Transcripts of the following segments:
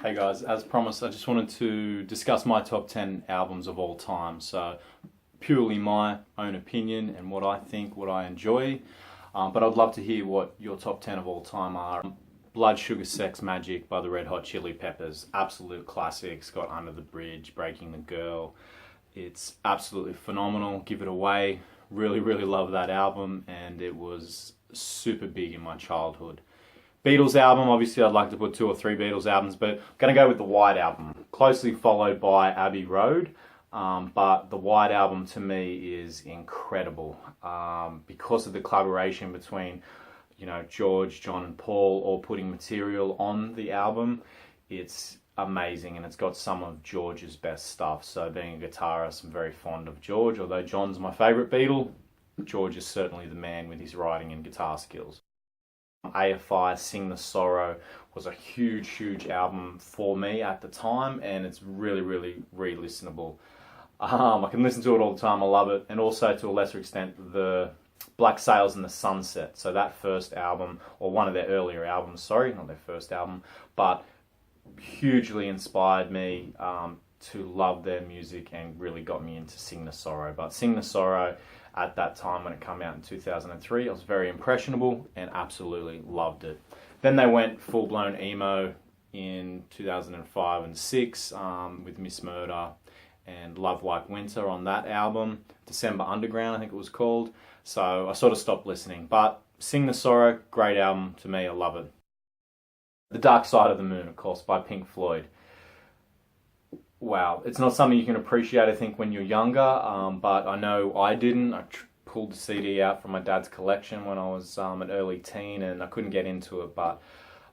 Hey guys, as promised, I just wanted to discuss my top 10 albums of all time. So, purely my own opinion and what I think, what I enjoy. But I'd love to hear what your top 10 of all time are. Blood, Sugar, Sex, Magic by the Red Hot Chili Peppers. Absolute classics. Got Under the Bridge, Breaking the Girl. It's absolutely phenomenal. Give It Away. Really, really love that album, and it was super big in my childhood. Beatles album, obviously I'd like to put 2 or 3 Beatles albums, but I'm going to go with the White Album, closely followed by Abbey Road. But the White Album to me is incredible because of the collaboration between, George, John, and Paul all putting material on the album. It's amazing, and it's got some of George's best stuff. So being a guitarist, I'm very fond of George. Although John's my favourite Beatle, George is certainly the man with his writing and guitar skills. AFI, Sing the Sorrow was a huge, huge album for me at the time, and it's really, really re-listenable. I can listen to it all the time, I love it. And also, to a lesser extent, the Black Sails and the Sunset. So that first album, or one of their earlier albums, sorry, not their first album, but hugely inspired me to love their music and really got me into Sing the Sorrow. But Sing the Sorrow, at that time when it came out in 2003, I was very impressionable and absolutely loved it. Then they went full-blown emo in 2005 and 6 with Miss Murder and Love Like Winter on that album. December Underground, I think it was called. So I sort of stopped listening. But Sing the Sorrow, great album to me, I love it. The Dark Side of the Moon, of course, by Pink Floyd. Wow, it's not something you can appreciate, I think, when you're younger, but I know I didn't. I pulled the CD out from my dad's collection when I was an early teen, and I couldn't get into it. But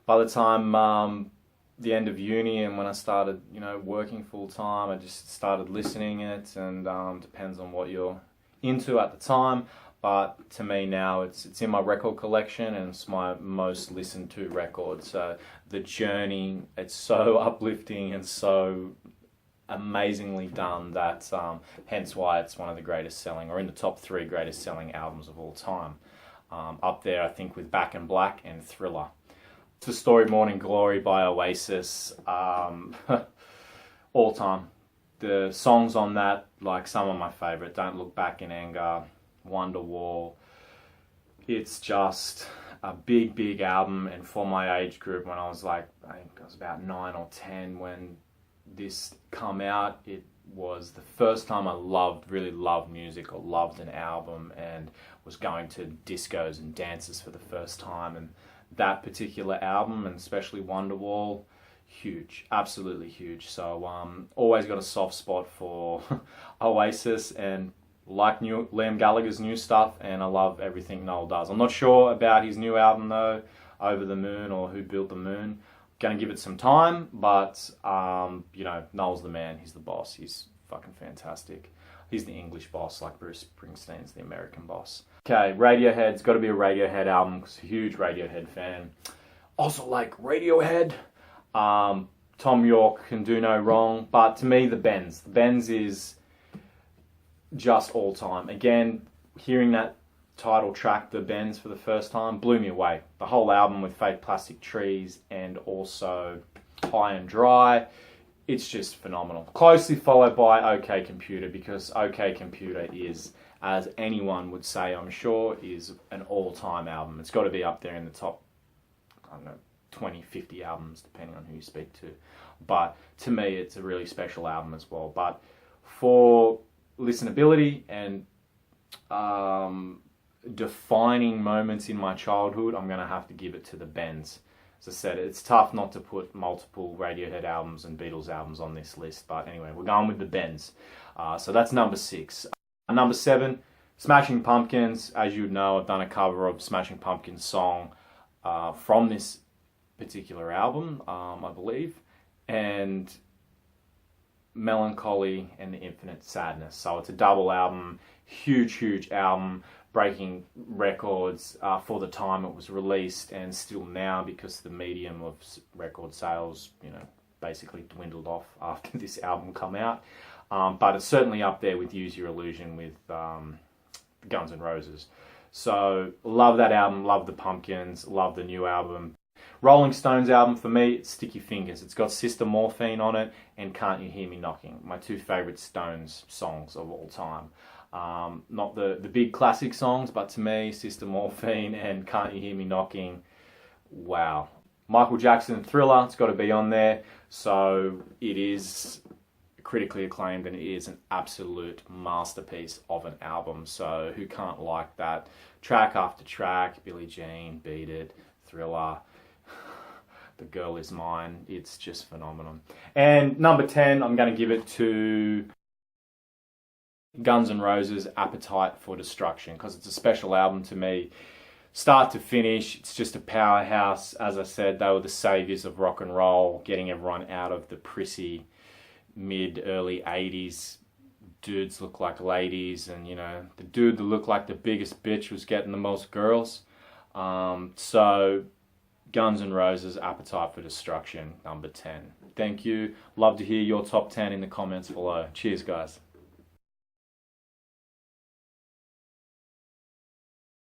by the time the end of uni and when I started, working full time, I just started listening it, and depends on what you're into at the time. But to me now, it's in my record collection, and it's my most listened to record. So the journey, it's so uplifting and so amazingly done that hence why it's one of the greatest selling, or in the top 3 greatest selling albums of all time. Up there, I think, with Back in Black and Thriller. The Story Morning Glory by Oasis, all time. The songs on that, like some of my favourite, Don't Look Back in Anger, Wonderwall. It's just a big, big album, and for my age group, when I was I think I was about 9 or 10 when this come out, it was the first time I really loved music, or loved an album, and was going to discos and dances for the first time. And that particular album, and especially Wonderwall, huge, absolutely huge. So always got a soft spot for Oasis, and like Liam Gallagher's new stuff, and I love everything Noel does. I'm not sure about his new album though, Over the Moon, or Who Built the Moon. Gonna give it some time, but Noel's the man. He's the boss. He's fucking fantastic. He's the English boss, like Bruce Springsteen's the American boss. Okay, Radiohead's got to be a Radiohead album, because I'm a huge Radiohead fan. Also like Radiohead. Tom York can do no wrong, but to me, the Benz. The Benz is just all time. Again, hearing that title track, The Benz, for the first time, blew me away. The whole album with Fake Plastic Trees and also High and Dry, it's just phenomenal. Closely followed by OK Computer, because OK Computer is, as anyone would say, I'm sure, is an all-time album. It's got to be up there in the top, 20, 50 albums, depending on who you speak to. But to me, it's a really special album as well. But for listenability and defining moments in my childhood, I'm going to have to give it to the Benz. As I said, it's tough not to put multiple Radiohead albums and Beatles albums on this list, but anyway, we're going with the Benz. So that's number 6. Number 7, Smashing Pumpkins. As you know, I've done a cover of Smashing Pumpkins song from this particular album, I believe, and Melancholy and the Infinite Sadness. So it's a double album, huge, huge album, breaking records for the time it was released, and still now, because the medium of record sales, basically dwindled off after this album come out. But it's certainly up there with Use Your Illusion with Guns N' Roses. So love that album, love the Pumpkins, love the new album. Rolling Stones album for me, it's Sticky Fingers. It's got Sister Morphine on it and Can't You Hear Me Knocking, my two favourite Stones songs of all time. Not the big classic songs, but to me, Sister Morphine and Can't You Hear Me Knocking, wow. Michael Jackson Thriller, it's got to be on there. So it is critically acclaimed and it is an absolute masterpiece of an album. So who can't like that? Track after track, Billie Jean, Beat It, Thriller, The Girl Is Mine. It's just phenomenal. And number 10, I'm going to give it to Guns N' Roses' Appetite for Destruction, because it's a special album to me. Start to finish, it's just a powerhouse. As I said, they were the saviors of rock and roll, getting everyone out of the prissy mid-early 80s. Dudes look like ladies, and the dude that looked like the biggest bitch was getting the most girls. So Guns N' Roses' Appetite for Destruction, number 10. Thank you. Love to hear your top 10 in the comments below. Cheers, guys.